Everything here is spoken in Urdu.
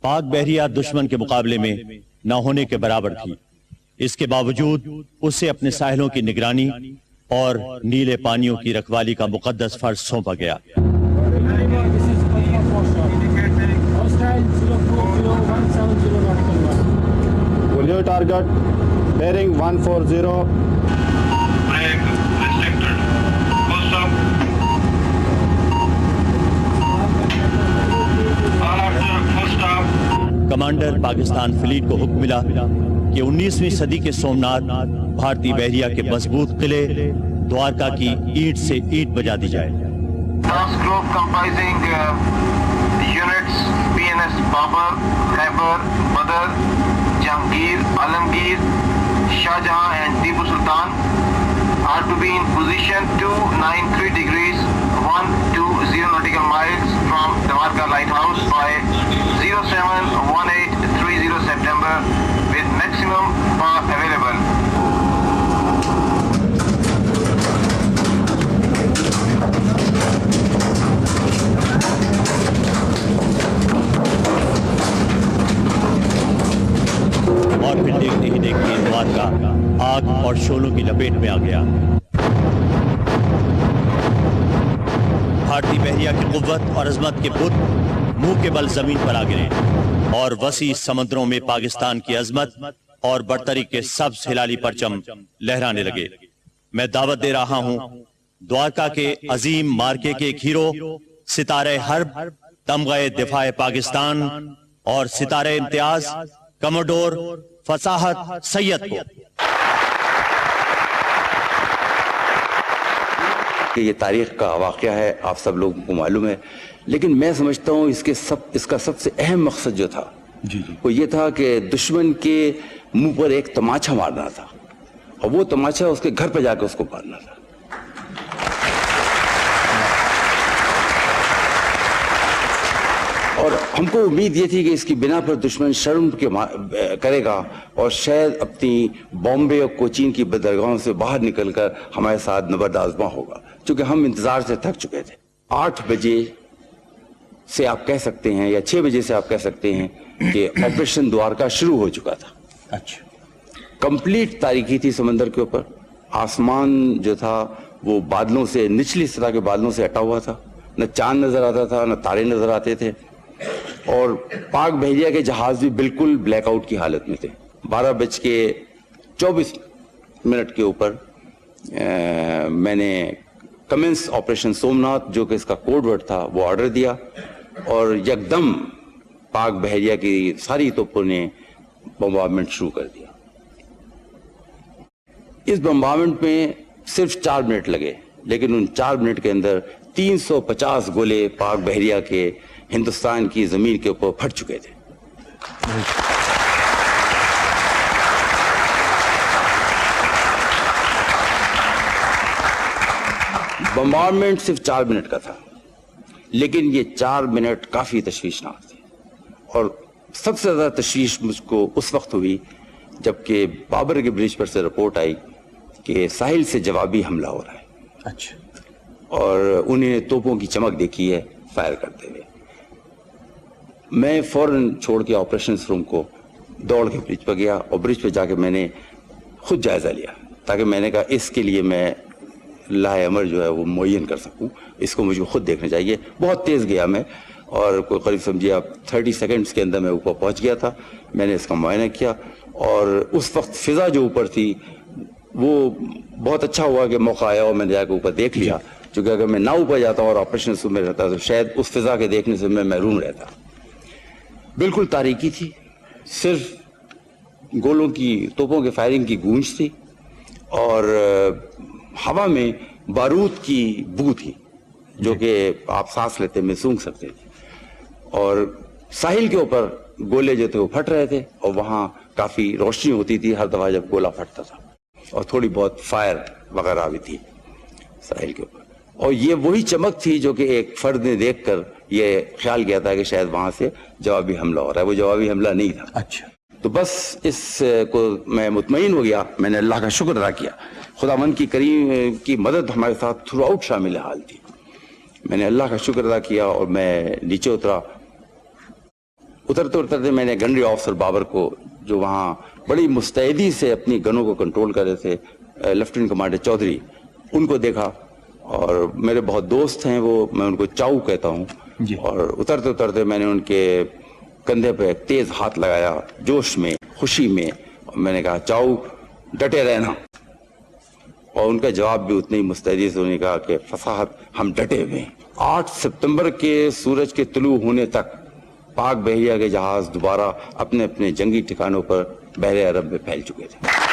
پاک بحریہ دشمن کے مقابلے میں نہ ہونے کے برابر تھی. اس کے باوجود اسے اپنے ساحلوں کی نگرانی اور نیلے پانیوں کی رکھوالی کا مقدس فرض سونپا گیا. Target bearing 140. Brake restricted. Full stop. Alert, full stop. Commander Pakistan flat کو حکم ملا کہ 19ویں صدی کے سومناتھ بھارتی بحریہ کے مضبوط قلعے دوارکا کی اینٹ سے اینٹ بجا دی جائے. Task group comprising units PNS Babar, Khyber, Badr, Jahangir, Alamgir, Shah Jahan and Tipu Sultan are to be in position 293 degrees 120 nautical miles from Dwarka Lighthouse by 071830 September with maximum power available. اور پھر دیکھتے ہی دیکھتے دوارکا آگ اور شعلوں کی لپیٹ میں آ گیا. بھارتی بحریہ کی قوت اور عظمت کے بت منہ کے بل زمین پر آ گرے اور وسیع سمندروں میں پاکستان کی عظمت اور برتری کے سبز ہلالی پرچم لہرانے لگے. میں دعوت دے رہا ہوں دوارکا کے عظیم مارکے کے ایک ہیرو، ستارہ حرب، تمغہ دفاع پاکستان اور ستارہ امتیاز کموڈور فصاحت سید کو. یہ تاریخ کا واقعہ ہے، آپ سب لوگوں کو معلوم ہے، لیکن میں سمجھتا ہوں اس کا سب سے اہم مقصد جو تھا وہ یہ تھا کہ دشمن کے منہ پر ایک تماچا مارنا تھا، اور وہ تماچا اس کے گھر پہ جا کے اس کو مارنا تھا. اور ہم کو امید یہ تھی کہ اس کی بنا پر دشمن شرم کرے گا اور شاید اپنی بامبے اور کوچین کی بندرگاہوں سے باہر نکل کر ہمارے ساتھ نبرد آزما ہوگا، چونکہ ہم انتظار سے تھک چکے تھے. 8 بجے سے آپ کہہ سکتے ہیں یا 6 بجے سے آپ کہہ سکتے ہیں کہ آپریشن دوارکا شروع ہو چکا تھا. اچھا. کمپلیٹ تاریکی تھی سمندر کے اوپر، آسمان جو تھا وہ بادلوں سے، نچلی سطح کے بادلوں سے ہٹا ہوا تھا، نہ چاند نظر آتا تھا نہ تارے نظر آتے تھے، اور پاک بحریہ کے جہاز بھی بالکل بلیک آؤٹ کی حالت میں تھے. 12:24 کے اوپر میں نے کمنس آپریشن سومناتھ، جو کہ اس کا کوڈ ورڈ تھا، وہ آرڈر دیا، اور یکدم پاک بحریہ کی ساری توپوں نے بمبارمنٹ شروع کر دیا. اس بمبارمنٹ میں صرف 4 منٹ لگے، لیکن ان 4 منٹ کے اندر 350 گولے پاک بحریہ کے ہندوستان کی زمین کے اوپر پھٹ چکے تھے. بمبارمنٹ صرف 4 منٹ کا تھا، لیکن یہ 4 منٹ کافی تشویشناک تھے. اور سب سے زیادہ تشویش مجھ کو اس وقت ہوئی جبکہ بابر کے برج پر سے رپورٹ آئی کہ ساحل سے جوابی حملہ ہو رہا ہے. اچھا. اور انہیں توپوں کی چمک دیکھی ہے فائر کرتے ہوئے. میں فوراً چھوڑ کے آپریشنز روم کو دوڑ کے برج پہ گیا، اور برج پہ جا کے میں نے خود جائزہ لیا، تاکہ میں نے کہا اس کے لیے میں لاہ امر جو ہے وہ معین کر سکوں، اس کو مجھے خود دیکھنا چاہیے. بہت تیز گیا میں، اور کوئی قریب سمجھیے آپ 30 سیکنڈز کے اندر میں اوپر پہنچ گیا تھا. میں نے اس کا معائنہ کیا، اور اس وقت فضا جو اوپر تھی وہ بہت اچھا ہوا کہ موقع آیا اور میں نے جا کے اوپر دیکھ لیا، چونکہ اگر میں نہ اوپر جاتا اور آپریشن روم میں رہتا تو شاید اس فضا کے دیکھنے سے میں محروم رہتا. بالکل تاریکی تھی، صرف گولوں کی، توپوں کے فائرنگ کی گونج تھی، اور ہوا میں بارود کی بو تھی جو کہ آپ سانس لیتے میں سونگھ سکتے تھے. اور ساحل کے اوپر گولے جو تھے وہ پھٹ رہے تھے، اور وہاں کافی روشنی ہوتی تھی ہر دفعہ جب گولا پھٹتا تھا، اور تھوڑی بہت فائر وغیرہ بھی تھی ساحل کے اوپر. اور یہ وہی چمک تھی جو کہ ایک فرد نے دیکھ کر یہ خیال کیا تھا کہ شاید وہاں سے جوابی حملہ ہو رہا ہے. وہ جوابی حملہ نہیں تھا. اچھا. تو بس اس کو میں مطمئن ہو گیا. میں نے اللہ کا شکر ادا کیا، خداوند کی کریم کی مدد ہمارے ساتھ تھرو آؤٹ شامل حال تھی. میں نے اللہ کا شکر ادا کیا اور میں نیچے اترا. اترتے اترتے میں نے گنری آفیسر بابر کو، جو وہاں بڑی مستعدی سے اپنی گنوں کو کنٹرول کر رہے تھے، لیفٹیننٹ کمانڈر چودھری، ان کو دیکھا، اور میرے بہت دوست ہیں وہ، میں ان کو چاؤ کہتا ہوں، اور اترتے اترتے میں نے ان کے کندھے پہ ایک تیز ہاتھ لگایا، جوش میں، خوشی میں، اور میں نے کہا چاؤ ڈٹے رہنا، اور ان کا جواب بھی اتنی مستعدی سے، انہوں نے کہا کہ فصاحت ہم ڈٹے ہوئے ہیں۔ 8 ستمبر کے سورج کے طلوع ہونے تک پاک بحریہ کے جہاز دوبارہ اپنے اپنے جنگی ٹھکانوں پر بحر عرب میں پھیل چکے تھے۔